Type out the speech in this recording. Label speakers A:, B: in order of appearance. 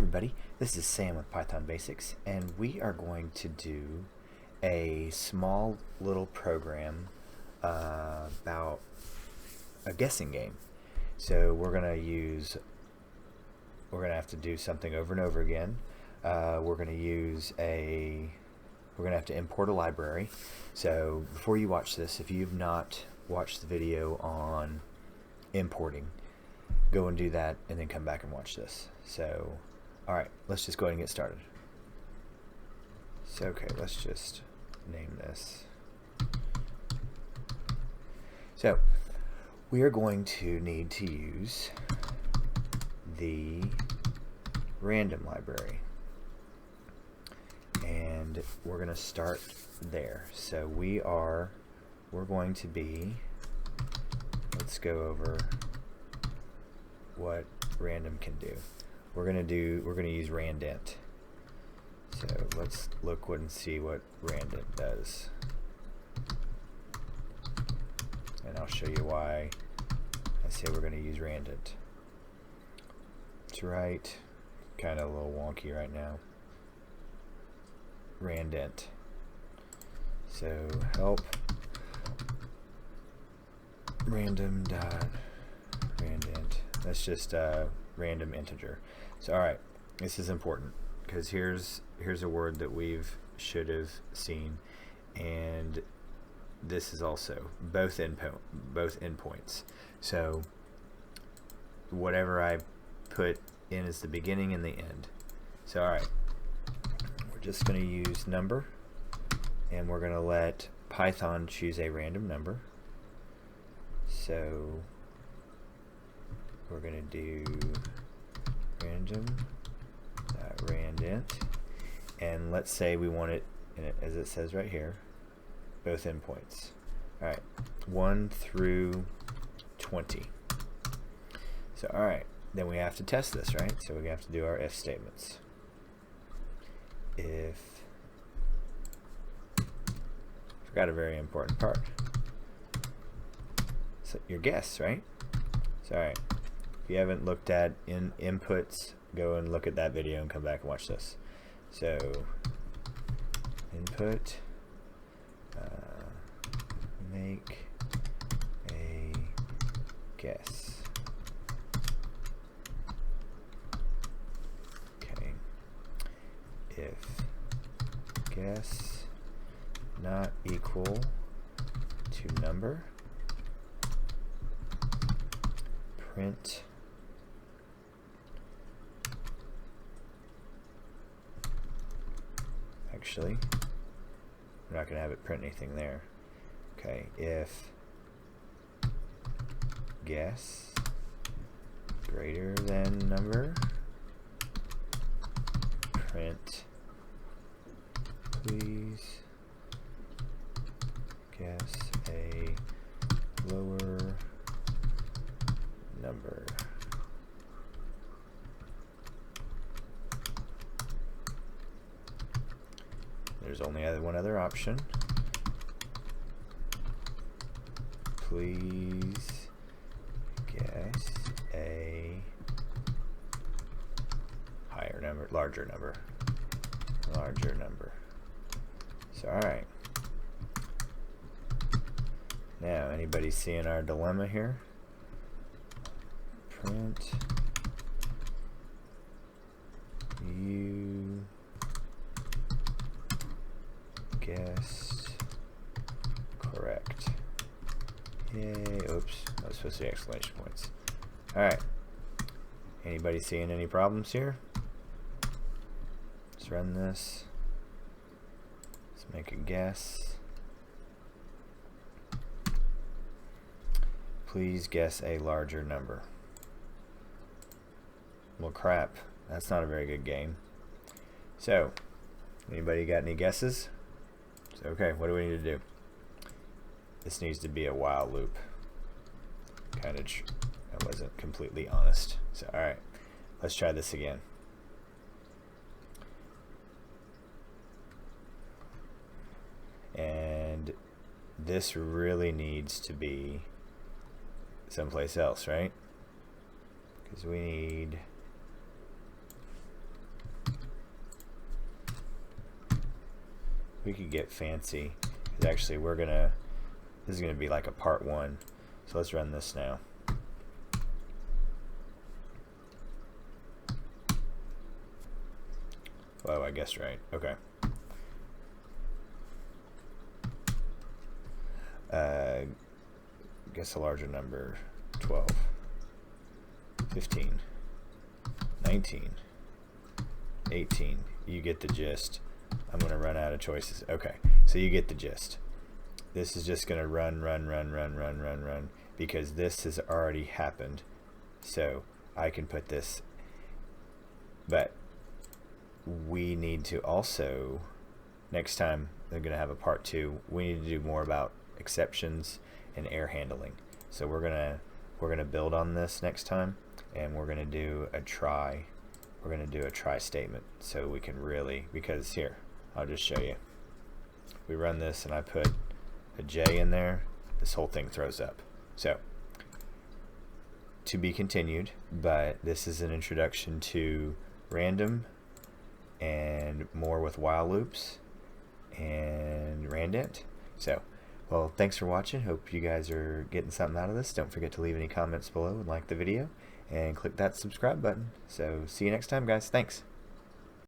A: everybody, this is Sam with Python Basics, and we are going to do a small little program about a guessing game. So we're gonna have to do something over and over again. We're gonna have to import a library. So before you watch this, if you've not watched the video on importing, go and do that and then come back and watch this. So alright, let's just go ahead and get started. So okay, let's just name this. So we are going to need to use the random library, and we're going to start there. So we're going to be, let's go over what random can do. We're going to use randint. So let's look and see what randint does, and I'll show you why I say we're going to use randint. It's right, kind of a little wonky right now. Randint. So help random dot randint. That's just a random integer. So alright, this is important because here's a word that should have seen, and this is also both endpoints. So whatever I put in is the beginning and the end. So alright, we're just going to use number, and we're going to let Python choose a random number. So we're going to do random.randint, and let's say we want it, as it says right here, both endpoints. Alright, 1 through 20. So alright, then we have to test this, right? So we have to do our if statements. If, forgot a very important part. So your guess, right? So alright, if you haven't looked at inputs, go and look at that video and come back and watch this. So input, make a guess. Okay. If guess not equal to number, print actually, we're not going to have it print anything there. Okay, if guess greater than number, print please guess a lower number. There's only one other option. Please guess a higher number, larger number. So alright. Now, anybody seeing our dilemma here? Print you guessed correct. Yay. Oops, I was supposed to say exclamation points. Alright. Anybody seeing any problems here? Let's run this. Let's make a guess. Please guess a larger number. Well, crap. That's not a very good game. So, anybody got any guesses? So, okay, what do we need to do? This needs to be a while loop. I wasn't completely honest. So, alright, let's try this again. And this really needs to be someplace else, right? Because we need we could get fancy. Actually, this is gonna be like a part 1. So let's run this now. Oh, I guess right. Okay. Guess a larger number. 12, 15, 19, 18. You get the gist. I'm going to run out of choices. Okay, so you get the gist. This is just going to run, because this has already happened. So I can put this, but we need to also, next time they're going to have a part 2, we need to do more about exceptions and error handling. So we're gonna build on this next time, and we're gonna do a try. We're gonna do a try statement, so we can really, because here, I'll just show you. We run this and I put a J in there, this whole thing throws up. So to be continued, but this is an introduction to random and more with while loops and randint. So, well, thanks for watching. Hope you guys are getting something out of this. Don't forget to leave any comments below and like the video and click that subscribe button. So see you next time, guys. Thanks.